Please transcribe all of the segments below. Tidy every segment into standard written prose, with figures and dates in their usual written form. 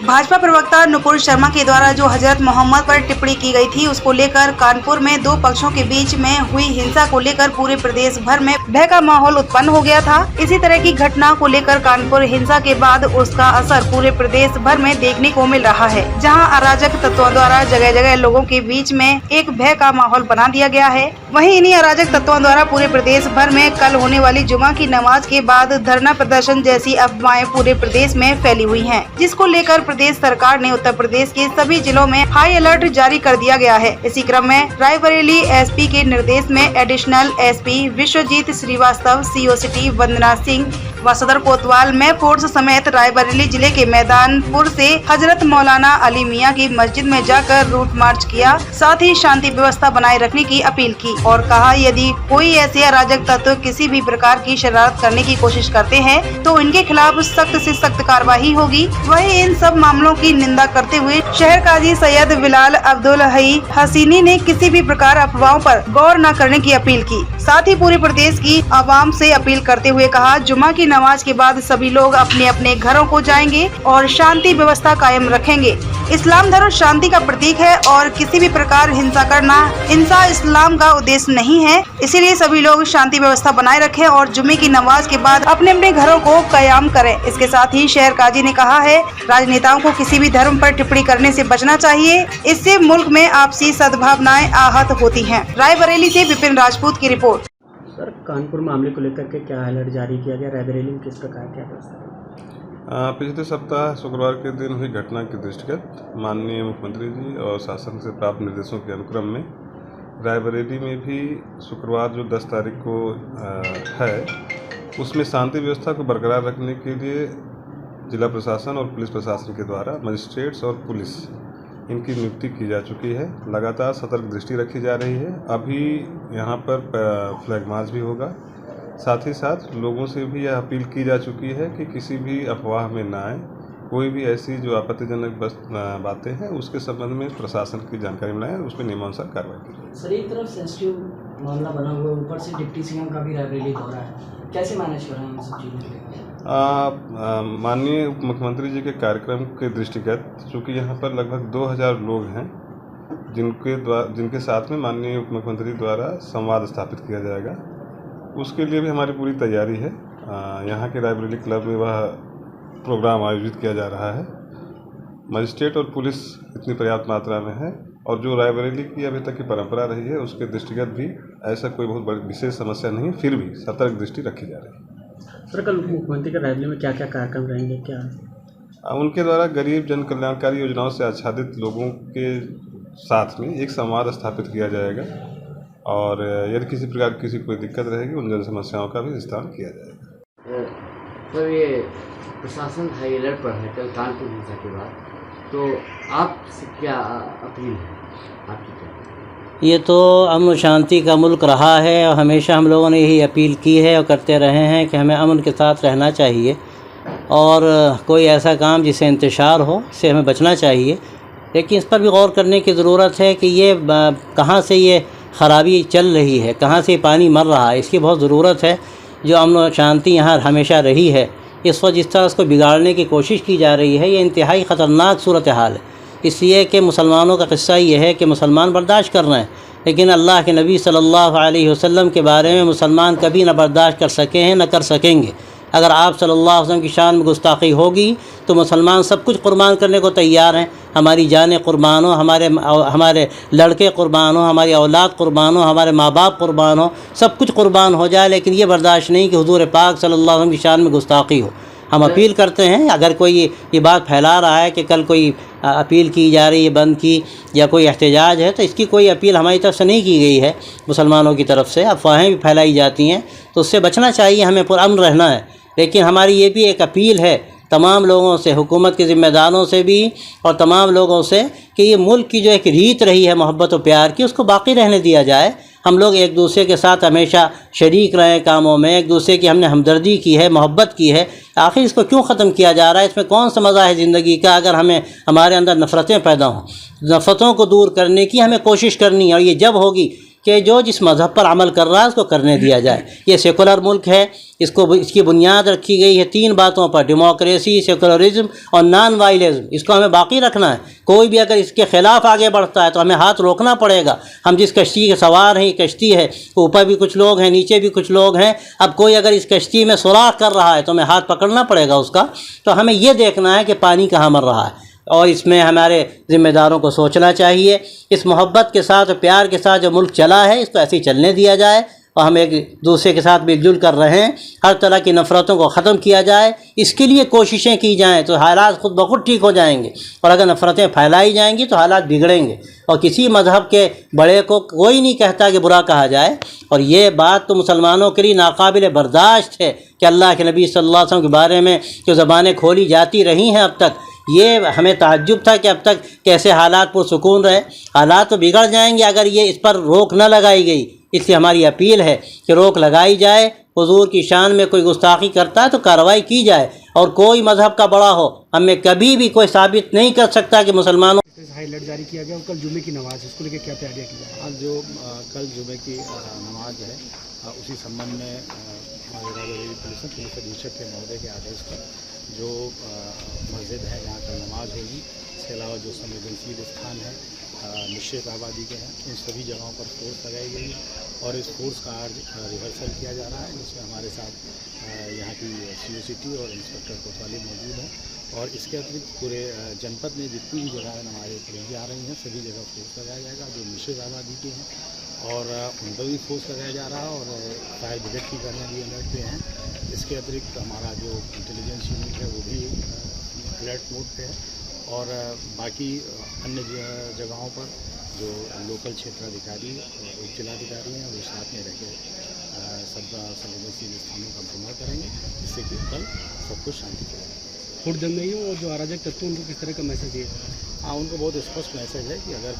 भाजपा प्रवक्ता नुपुर शर्मा के द्वारा जो हजरत मोहम्मद पर टिप्पणी की गई थी, उसको लेकर कानपुर में दो पक्षों के बीच में हुई हिंसा को लेकर पूरे प्रदेश भर में भय का माहौल उत्पन्न हो गया था। इसी तरह की घटना को लेकर कानपुर हिंसा के बाद उसका असर पूरे प्रदेश भर में देखने को मिल रहा है, जहां अराजक तत्वों द्वारा जगह जगह लोगों के बीच में एक भय का माहौल बना दिया गया है। वहीं इन्हीं अराजक तत्वों द्वारा पूरे प्रदेश भर में कल होने वाली जुमा की नमाज के बाद धरना प्रदर्शन जैसी अफवाहें पूरे प्रदेश में फैली हुई हैं, जिसको लेकर प्रदेश सरकार ने उत्तर प्रदेश के सभी जिलों में हाई अलर्ट जारी कर दिया गया है। इसी क्रम में रायबरेली एसपी के निर्देश में additional SP Vishwajeet Srivastava, CO city Vandana Singh व सदर कोतवाल में फोर्स समेत रायबरेली जिले के मैदानपुर से हजरत मौलाना अली मियां की मस्जिद में जाकर रूट मार्च किया। साथ ही शांति व्यवस्था बनाए रखने की अपील की और कहा, यदि कोई ऐसे अराजक तत्व किसी भी प्रकार की शरारत करने की कोशिश करते हैं तो इनके खिलाफ सख्त से सख्त कार्रवाई होगी। वहीं इन सब मामलों की निंदा करते हुए शहर काजी सैयद बिलाल अब्दुल हई हसीनी ने किसी भी प्रकार अफवाहों पर गौर न करने की अपील की। साथ ही पूरे प्रदेश की आवाम से अपील करते हुए कहा, जुमा की नमाज के बाद सभी लोग अपने अपने घरों को जाएंगे और शांति व्यवस्था कायम रखेंगे। इस्लाम धर्म शांति का प्रतीक है और किसी भी प्रकार हिंसा करना हिंसा इस्लाम का उद्देश्य नहीं है। इसीलिए सभी लोग शांति व्यवस्था बनाए रखें और जुमे की नमाज के बाद अपने अपने घरों को कयाम करें। इसके साथ ही शहर काजी ने कहा है, राजनेताओं को किसी भी धर्म पर टिप्पणी करने से बचना चाहिए, इससे मुल्क में आपसी सद्भावनाएं आहत होती हैं। रायबरेली से विपिन राजपूत की रिपोर्ट। सर, कानपुर मामले को लेकर के क्या अलर्ट जारी किया गया? रायबरेली में किस प्रकार क्या व्यवस्था? पिछले सप्ताह शुक्रवार के दिन हुई घटना के दृष्टिगत माननीय मुख्यमंत्री जी और शासन से प्राप्त निर्देशों के अनुक्रम में रायबरेली में भी शुक्रवार जो 10 तारीख को है, उसमें शांति व्यवस्था को बरकरार रखने के लिए जिला प्रशासन और पुलिस प्रशासन के द्वारा मजिस्ट्रेट्स और पुलिस इनकी नियुक्ति की जा चुकी है। लगातार सतर्क दृष्टि रखी जा रही है। अभी यहाँ पर फ्लैग मार्च भी होगा। साथ ही साथ लोगों से भी यह अपील की जा चुकी है कि किसी भी अफवाह में ना आए। कोई भी ऐसी जो आपत्तिजनक बातें हैं उसके संबंध में प्रशासन की जानकारी मिलाएं, उस पर नियमानुसार कार्रवाई की जाए। सर, एक तरफ सेंसिटिव मामला बना हुआ, ऊपर से डिप्टी सीएम का भी रायबरेली दौरा है, कैसे मैनेज कर रहे हैं इन सब चीज़ों को? माननीय उप मुख्यमंत्री जी के कार्यक्रम के दृष्टिगत चूँकि यहाँ पर लगभग 2000 लोग हैं जिनके साथ में माननीय उप मुख्यमंत्री द्वारा संवाद स्थापित किया जाएगा, उसके लिए भी हमारी पूरी तैयारी है। यहाँ के रायबरेली क्लब में वह प्रोग्राम आयोजित किया जा रहा है। मजिस्ट्रेट और पुलिस इतनी पर्याप्त मात्रा में है और जो रायबरेली की अभी तक की परंपरा रही है उसके दृष्टिगत भी ऐसा कोई बहुत बड़ी विशेष समस्या नहीं, फिर भी सतर्क दृष्टि रखी जा रही है। सर, कल मुख्यमंत्री के रायबरेली में क्या क्या कार्यक्रम रहेंगे? क्या उनके द्वारा गरीब जन कल्याणकारी योजनाओं से आच्छादित लोगों के साथ में एक संवाद स्थापित किया जाएगा और यदि किसी प्रकार की कोई दिक्कत रहेगी उन जन समस्याओं का भी निस्तारण किया जाएगा। सर, ये प्रशासन हाई अलर्ट पर है कल कानपुर हिंसा के बाद, तो आपसे क्या अपील है आपकी? ये तो अमन शांति का मुल्क रहा है और हमेशा हम लोगों ने यही अपील की है और करते रहे हैं कि हमें अमन के साथ रहना चाहिए और कोई ऐसा काम जिससे इंतशार हो इससे हमें बचना चाहिए। लेकिन इस पर भी गौर करने की ज़रूरत है कि ये कहाँ से ये ख़राबी चल रही है, कहाँ से पानी मर रहा है, इसकी बहुत ज़रूरत है। जो अमन और शांति यहाँ हमेशा रही है, इस वक्त जिस तरह उसको बिगाड़ने की कोशिश की जा रही है, ये इंतहाई ख़तरनाक सूरत हाल है। इसलिए कि मुसलमानों का क़िस्सा ये है कि मुसलमान बर्दाश्त कर रहे हैं, लेकिन अल्लाह के नबी सल्लल्लाहु अलैहि वसल्लम के बारे में मुसलमान कभी न बर्दाश्त कर सके हैं न कर सकेंगे। अगर आप सल्लल्लाहु अलैहि वसल्लम की शान में गुस्ताखी होगी तो मुसलमान सब कुछ कुर्बान करने को तैयार हैं। हमारी जानें कुर्बान हो, हमारे लड़के कुर्बान हो, हमारी औलाद कुर्बान हो, हमारे माँ बाप कुर्बान हो, सब कुछ कुर्बान हो जाए, लेकिन ये बर्दाश्त नहीं कि हुजूर पाक सल्लल्लाहु अलैहि वसल्लम की शान में गुस्ताखी हो। हम अपील करते हैं, अगर कोई ये बात फैला रहा है कि कल कोई अपील की जा रही है बंद की या कोई एहतजाज है, तो इसकी कोई अपील हमारी तरफ से नहीं की गई है। मुसलमानों की तरफ से अफवाहें भी फैलाई जाती हैं, तो उससे बचना चाहिए, हमें पुरअमन रहना है। लेकिन हमारी ये भी एक अपील है तमाम लोगों से, हुकूमत के ज़िम्मेदारों से भी और तमाम लोगों से, कि ये मुल्क की जो एक रीत रही है मोहब्बत और प्यार की, उसको बाकी रहने दिया जाए। हम लोग एक दूसरे के साथ हमेशा शरीक रहें कामों में, एक दूसरे की हमने हमदर्दी की है, मोहब्बत की है। आखिर इसको क्यों ख़त्म किया जा रहा है? इसमें कौन सा मज़ा है ज़िंदगी का? अगर हमारे अंदर नफ़रतें पैदा हों, नफ़रतों को दूर करने की हमें कोशिश करनी है। और ये जब होगी कि जो जिस मज़हब पर अमल कर रहा है उसको करने दिया जाए। ये सेकुलर मुल्क है, इसकी बुनियाद रखी गई है 3 बातों पर, डेमोक्रेसी, सेकुलरिज्म और नॉन वायलेंस। इसको हमें बाकी रखना है। कोई भी अगर इसके ख़िलाफ़ आगे बढ़ता है तो हमें हाथ रोकना पड़ेगा। हम जिस कश्ती के सवार हैं, ये कश्ती है, ऊपर भी कुछ लोग हैं, नीचे भी कुछ लोग हैं। अब कोई अगर इस कश्ती में सुराख कर रहा है तो हमें हाथ पकड़ना पड़ेगा उसका। तो हमें ये देखना है कि पानी कहाँ मर रहा है, और इसमें हमारे ज़िम्मेदारों को सोचना चाहिए। इस मोहब्बत के साथ और प्यार के साथ जो मुल्क चला है, इसको ऐसे ही चलने दिया जाए और हम एक दूसरे के साथ मिलजुल कर रहे हैं। हर तरह की नफ़रतों को ख़त्म किया जाए, इसके लिए कोशिशें की जाएं तो हालात खुद ब खुद ठीक हो जाएंगे। और अगर नफ़रतें फैलाई जाएंगी तो हालात बिगड़ेंगे। और किसी मज़हब के बड़े को कोई नहीं कहता कि बुरा कहा जाए। और ये बात तो मुसलमानों के लिए नाकाबिल बर्दाश्त है कि अल्लाह के नबी सल्लल्लाहु अलैहि वसल्लम के बारे में जो ज़बानें खोली जाती रही हैं अब तक, ये हमें ताज्जुब था कि अब तक कैसे हालात पुरसुकून रहे। हालात तो बिगड़ जाएंगे अगर ये इस पर रोक न लगाई गई। इसलिए हमारी अपील है कि रोक लगाई जाए। हुजूर की शान में कोई गुस्ताखी करता है तो कार्रवाई की जाए। और कोई मज़हब का बड़ा हो, हमें कभी भी कोई साबित नहीं कर सकता कि मुसलमानों हाई अलर्ट जारी किया गया। कल जुमे की नमाज है, उसको लेकर क्या तैयारियाँ की जाए? आज जो कल जुमे की नमाज है, उसी संबंध में पुलिस अधीक्षक के महोदय के आदेश पर जो मस्जिद है जहाँ कल नमाज होगी, इसके अलावा जो संवेदनशील स्थान है निश्चित आबादी के हैं, इन सभी जगहों पर फोर्स लगाई गई और इस फोर्स का आज रिहर्सल किया जा रहा है, जिसमें हमारे साथ यहाँ की COCT और इंस्पेक्टर कोतवाली मौजूद हैं। और इसके अतिरिक्त पूरे जनपद में जितनी भी जगह हमारे पड़ेंगी आ रही हैं, सभी जगह फोर्स लगाया जाएगा जो निश्चित आबादी के हैं, और उन पर भी फोर्स लगाया जा रहा है। और फायर ब्रिगेड की गाड़ियाँ भी अलर्ट पे हैं। इसके अतिरिक्त हमारा जो इंटेलिजेंस यूनिट है वो भी अलर्ट मोड पे है। और बाकी अन्य जगहों पर जो लोकल क्षेत्राधिकारी उप जिलाधिकारी हैं वो साथ में रहकर सब संवेदनशील स्थानों का भ्रमण करेंगे, जिससे कि कल सब कुछ शांति रहेगा। फुट जम नहीं हो और जो अराजक तत्व उनको किस तरह का मैसेज दिए? हाँ, उनको बहुत स्पष्ट मैसेज है कि अगर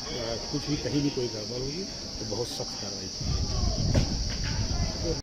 कुछ भी कहीं भी कोई गड़बड़ होगी तो बहुत सख्त कार्रवाई की जाएगी।